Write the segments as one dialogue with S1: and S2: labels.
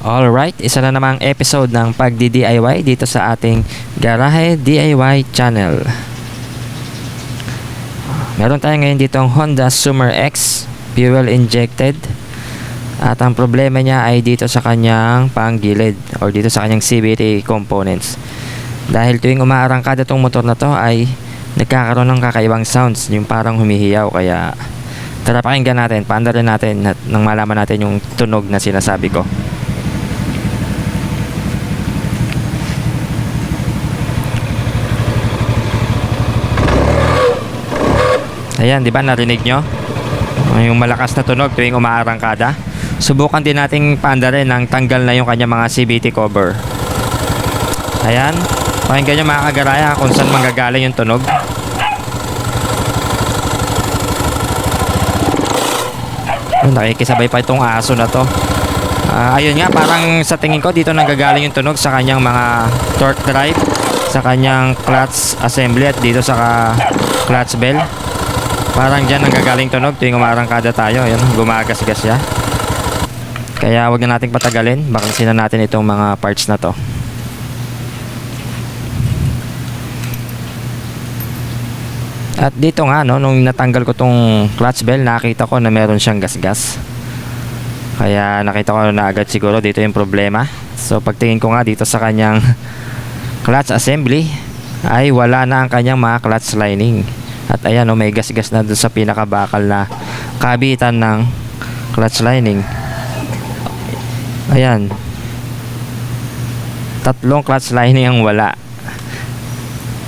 S1: Alright, isa na namang episode ng pagdi-DIY dito sa ating Garahe DIY channel. Meron tayo ngayon dito ang Honda Summer X fuel injected. At ang problema niya ay dito sa kanyang panggilid or dito sa kanyang CVT components. Dahil tuwing umaarangkada tong motor na to ay nagkakaroon ng kakaibang sounds, yung parang humihiyaw. Kaya tara pakinggan natin, paandarin natin at nang malaman natin yung tunog na sinasabi ko. Ayan, di ba narinig nyo? Yung malakas na tunog tuwing umaarangkada. Subukan din nating paandarin ng tanggal na yung kanya mga CVT cover. Ayan, pakinggan nyo mga kagaraya kung saan manggagaling yung tunog. Nakikisabay pa itong aso na to. Ayun nga, parang sa tingin ko dito nanggagaling yung tunog sa kanyang mga torque drive, sa kanyang clutch assembly at dito sa clutch bell. Parang dyan nanggagaling tunog tuwing umarangkada tayo. Ayun, gumagasgas siya. Kaya wag na nating patagalin, baksin na natin itong mga parts na to. At dito nga no, nung natanggal ko tong clutch bell, nakita ko na meron siyang gasgas. Kaya nakita ko na agad siguro dito yung problema. So pagtingin ko nga dito sa kanyang clutch assembly ay wala na ang kanyang mga clutch lining. At ayan, may gasgas na doon sa pinakabakal na kabitan ng clutch lining. Ayan, 3 clutch lining ang wala.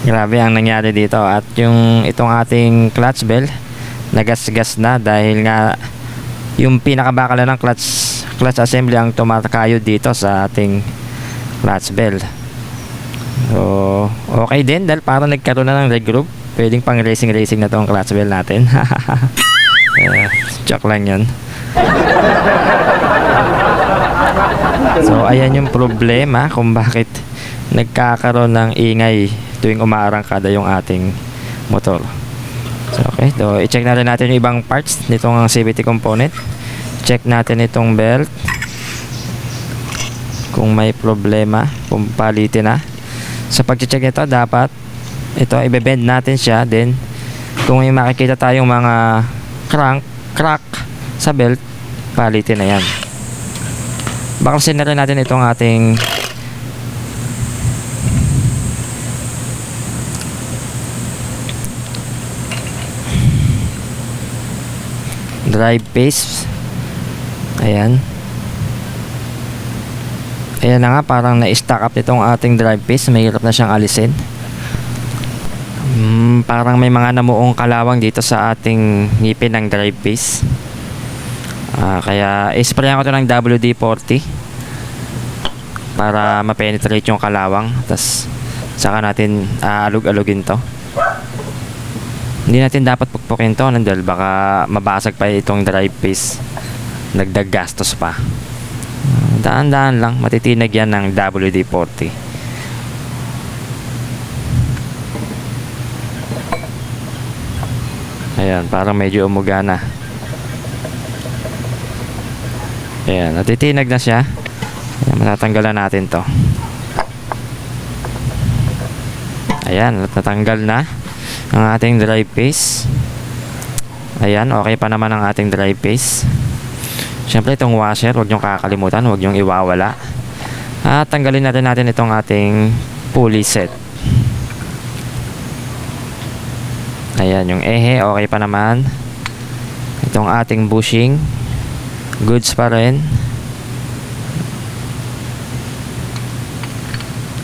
S1: Grabe ang nangyari dito. At itong ating clutch bell nagasgas na dahil nga yung pinakabakal na ng clutch assembly ang tumatakayo dito sa ating clutch bell. So okay din dahil parang nagkaroon na ng regroup. Pwedeng pang racing na tong clutch bell natin. Joke lang yun. So ayan yung problema kung bakit nagkakaroon ng ingay tuwing umaarangkada yung ating motor. So okay, so i-check na rin natin yung ibang parts nitong CVT component. Check natin itong belt kung may problema, kung palitin na. Sa pag-check nito, dapat ito i-bend natin siya. Then kung may makikita tayong mga crack sa belt, palitin na yan. Baksin na rin natin itong ating drive paste. Ayan. Ayan na nga, parang na-stack up itong ating drive paste. Mahirap na siyang alisin. Parang may mga namuong kalawang dito sa ating ngipin ng drive paste. Kaya isprayan ko ito ng WD-40 para ma-penetrate yung kalawang. Tapos saka natin alug-alugin to. Hindi natin dapat pukpukin to dahil baka mabasag pa itong drive paste. Nagdag gastos pa. Daan-daan lang, matitinag yan ng WD-40. Ayan, parang medyo umuga na. Ayan, natitinag na siya. Ayan, matatanggalan natin to. Ayan, natanggal na ang ating drive paste. Ayan, okay pa naman ang ating drive paste. Siyempre itong washer, huwag nyong kakalimutan, huwag nyong iwawala. At tanggalin natin itong ating pulley set. Ayan, yung ehe, okay pa naman. Itong ating bushing, goods pa rin.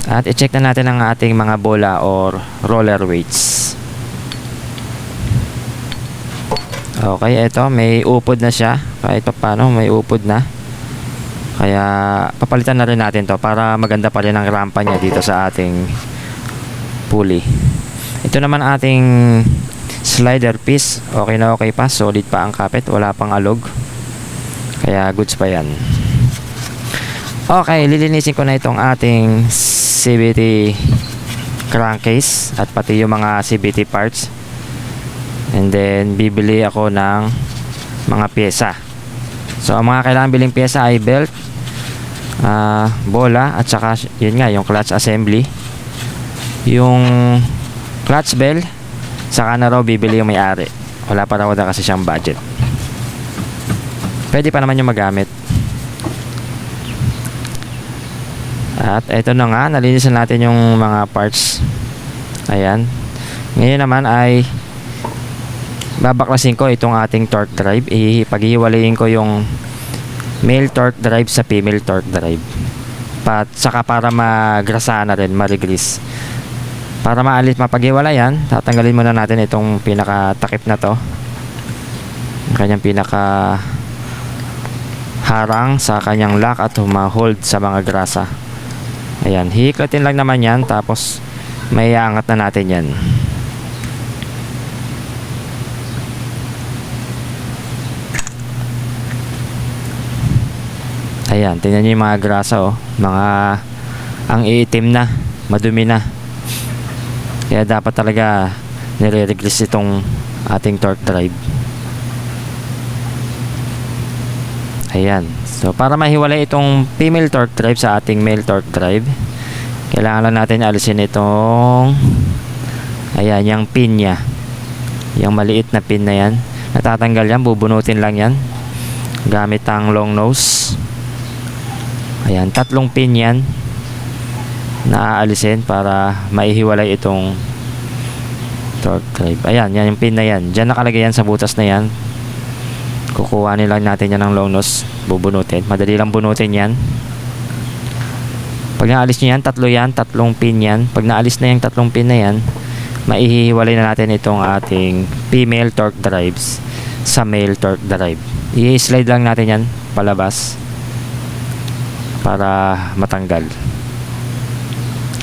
S1: At i-check na natin ang ating mga bola or roller weights. Okay, ito may upod na siya. Kahit pa paano may upod na. Kaya papalitan na rin natin to para maganda pa rin ang rampa niya dito sa ating pulley. Ito naman ating slider piece. Okay na okay pa. Solid pa ang kapit. Wala pang alog. Kaya goods pa yan. Okay, lilinisin ko na itong ating CVT crankcase at pati yung mga CVT parts. And then bibili ako ng mga pyesa. So ang mga kailangan biling pyesa ay belt, bola, at saka yun nga yung clutch assembly. Yung clutch bell saka na raw bibili yung may-ari. Wala pa raw kasi siyang budget. Pwede pa naman yung magamit. At eto na nga, nalinisan natin yung mga parts. Ayan. Ngayon naman ay babaklasin ko itong ating torque drive. Paghihiwalayin ko yung male torque drive sa female torque drive. Saka para magrasa na rin, marigris. Para mapaghiwalayan, tatanggalin muna natin itong pinakatakip na to. Kanyang pinaka harang sa kanyang lock at humahold sa mga grasa. Ayan, hihiklatin lang naman yan, tapos may aangat na natin yan. Ayan, tingnan nyo yung mga grasa, oh. Ang iitim na, madumi na. Kaya dapat talaga nire-regress itong ating torque drive. Ayan. So, para mahiwalay itong female torque drive sa ating male torque drive, kailangan lang natin alisin itong yung pin nya. Yung maliit na pin na yan. Natatanggal yan, bubunutin lang yan gamit ang long nose. Ayan, 3 pin yan na aalisin para maihiwalay itong torque drive. Ayan, yan yung pin na yan. Diyan nakalagay yan sa butas na yan. Kukuhanin lang natin yan ng long nose, bubunutin. Madali lang bunutin yan. Pag naalis nyo yan, 3 pin yan. Pag naalis na yung 3 pin na yan, maihiwalay na natin itong ating female torque drives sa male torque drive. I-slide lang natin yan palabas para matanggal.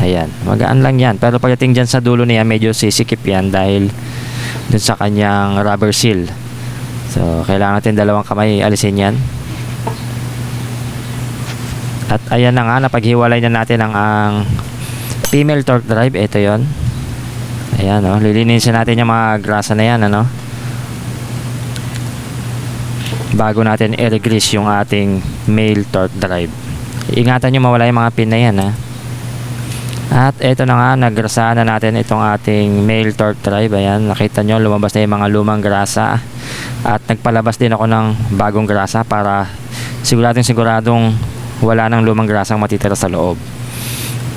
S1: Ayan, magaan lang yan. Pero pagdating dyan sa dulo niya, medyo sisikip yan dahil dun sa kanyang rubber seal. So, kailangan natin 2 kamay alisin yan. At ayan na nga, napaghiwalay na natin ang female torque drive. Ito yon. Ayan, oh, lilinisin natin yung mga grasa na yan, ano, bago natin i-regrease yung ating male torque drive. Ingatan nyo mawala yung mga pin na yan, ha. At eto na nga, nagrasaan na natin itong ating male torque drive. Ayan, nakita nyo, lumabas na yung mga lumang grasa. At nagpalabas din ako ng bagong grasa para siguradong wala nang lumang grasang matitira sa loob.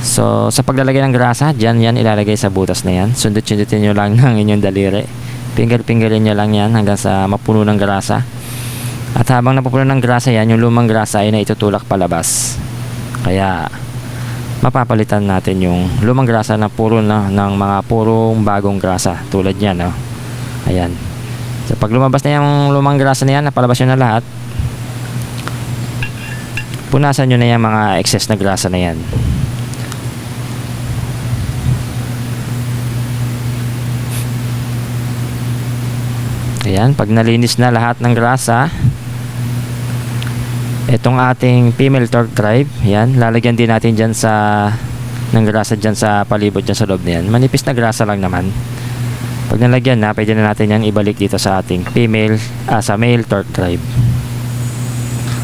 S1: So, sa paglalagay ng grasa, dyan yan ilalagay sa butas na yan. Sundot-sundutin nyo lang ng inyong daliri. Finger-fingerin nyo lang yan hanggang sa mapuno ng grasa. At habang napupuno ng grasa yan, yung lumang grasa ay naitutulak palabas. Kaya mapapalitan natin yung lumang grasa na puro na ng mga purong bagong grasa tulad yan, no? Ayan. So pag lumabas na yung lumang grasa na yan, napalabas nyo na lahat, punasan nyo na yung mga excess na grasa na yan. Ayan, pag nalinis na lahat ng grasa, itong ating female torque drive, yan, lalagyan din natin dyan ng grasa dyan sa palibot dyan sa loob na yan. Manipis na grasa lang naman. Pag nalagyan na, pwede na natin yan ibalik dito sa ating sa male torque drive.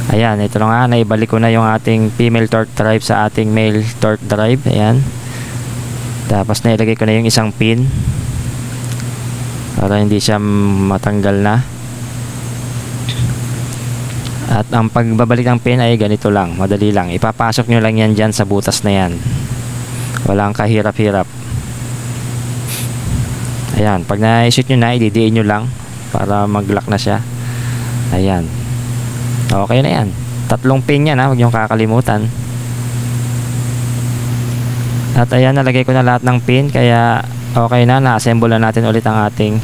S1: Ayan, ito na nga, naibalik ko na yung ating female torque drive sa ating male torque drive. Ayan. Tapos nailagay ko na yung isang pin para hindi siya matanggal na. At ang pagbabalik ng pin ay ganito lang, madali lang. Ipapasok nyo lang yan dyan sa butas na yan. Walang kahirap-hirap. Ayan, pag na-shoot nyo na, ididiin nyo lang para mag-lock na siya. Ayan. Okay na yan. 3 pin yan, ha, huwag nyo kakalimutan. At ayan, nalagay ko na lahat ng pin, kaya okay na, na-assemble na natin ulit ang ating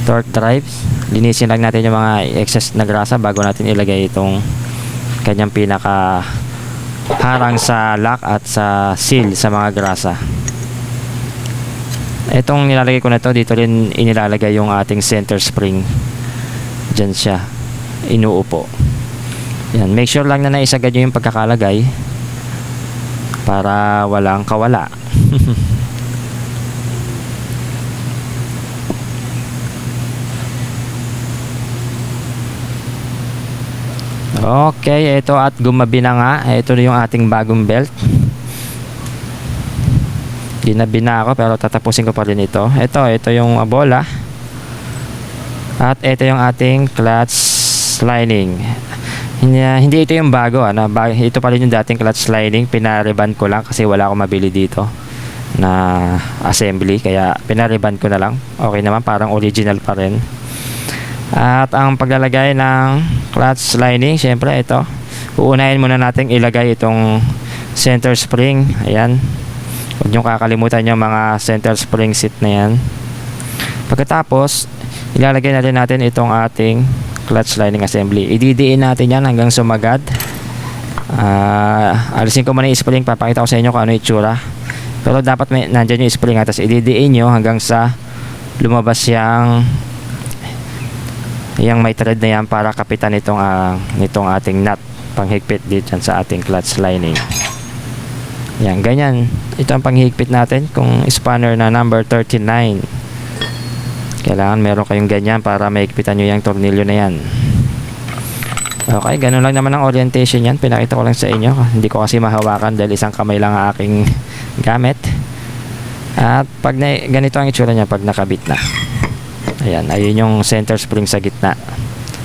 S1: torque drives. Linisin lang natin yung mga excess na grasa bago natin ilagay itong kanyang pinaka harang sa lock at sa seal sa mga grasa. Itong nilalagay ko na to, dito rin inilalagay yung ating center spring. Diyan siya inuupo. Yan, make sure lang na naisagad nyo yung pagkakalagay para walang kawala. Okay, ito at gumabi na nga. Ito na yung ating bagong belt. Ginabi na ako pero tatapusin ko pa rin ito. Ito yung bola. At ito yung ating clutch lining. Hindi ito yung bago. Ito pa rin yung dating clutch lining. Pinariban ko lang kasi wala akong mabili dito na assembly. Kaya pinariban ko na lang. Okay naman, parang original pa rin. At ang paglalagay ng clutch lining, syempre ito, uunahin muna natin ilagay itong center spring. Ayan, huwag nyo kakalimutan yung mga center spring seat na yan. Pagkatapos ilalagay na rin natin itong ating clutch lining assembly. Ididiin natin yan hanggang sumagad. Alisin ko muna yung spring, papakita ko sa inyo kung ano itsura. Pero dapat nandyan yung spring, tapos ididiin nyo hanggang sa lumabas yung may thread na yan para kapitan nitong ating nut panghigpit dito sa ating clutch lining. Yan, ganyan. Ito ang panghigpit natin kung spanner na number 39. Kailangan meron kayong ganyan para mahigpitan nyo yung tornilyo na yan. Okay, ganun lang naman ang orientation yan. Pinakita ko lang sa inyo. Hindi ko kasi mahawakan dahil isang kamay lang ang aking gamit. At pag ganito ang itsura niya pag nakabit na. Ayan, ayun yung center spring sa gitna,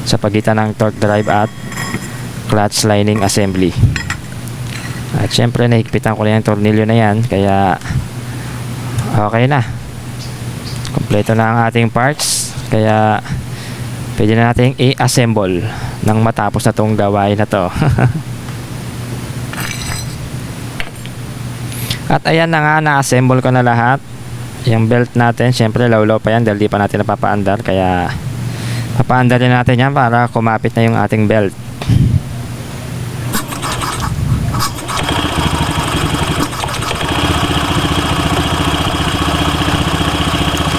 S1: sa pagitan ng torque drive at clutch lining assembly. At syempre nahigpitan ko na yung tornilyo na yan, kaya okay na, kompleto na ang ating parts. Kaya pwede na natin i-assemble nang matapos na tong gawain na to. At ayan na nga, na-assemble ko na lahat. Yung belt natin, syempre lawlaw pa yan dahil di pa natin napapaandar, kaya papaandar din natin yan para kumapit na yung ating belt.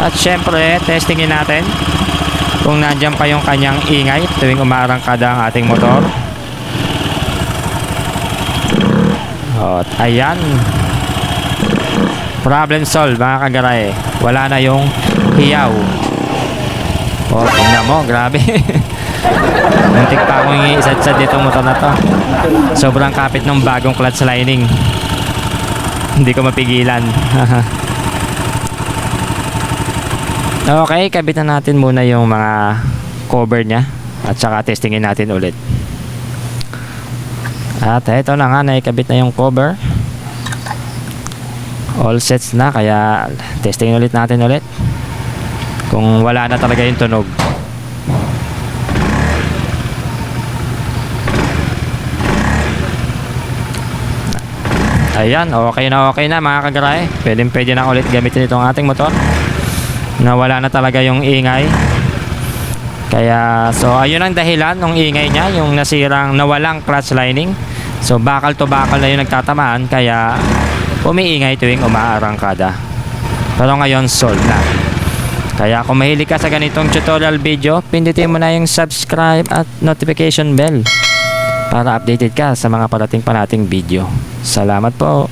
S1: At syempre testingin natin kung nandyan pa yung kanyang ingay tuwing umarangkada ang ating motor. At ayan, problem solved mga kagaray. Wala na yung hiyaw. Oh, tingnan mo, grabe. Muntik pa akong i-sad-sad ditong motor na to. Sobrang kapit ng bagong clutch lining. Hindi ko mapigilan. Okay, kabitan natin muna yung mga cover nya at saka testingin natin ulit. At ito na nga, naikabit na yung cover. All sets na, kaya testing ulit natin ulit kung wala na talaga yung tunog. Ayan, okay na mga kagaray. Pwede na ulit gamitin itong ating motor na wala na talaga yung ingay. Kaya so ayun ang dahilan ng ingay niya, yung nasirang nawalang clutch lining. So bakal to bakal na yung nagtatamaan, kaya umiingay tuwing umaarangkada. Pero ngayon solved na. Kaya kung mahilig ka sa ganitong tutorial video, pindutin mo na yung subscribe at notification bell para updated ka sa mga parating pa nating video. Salamat po.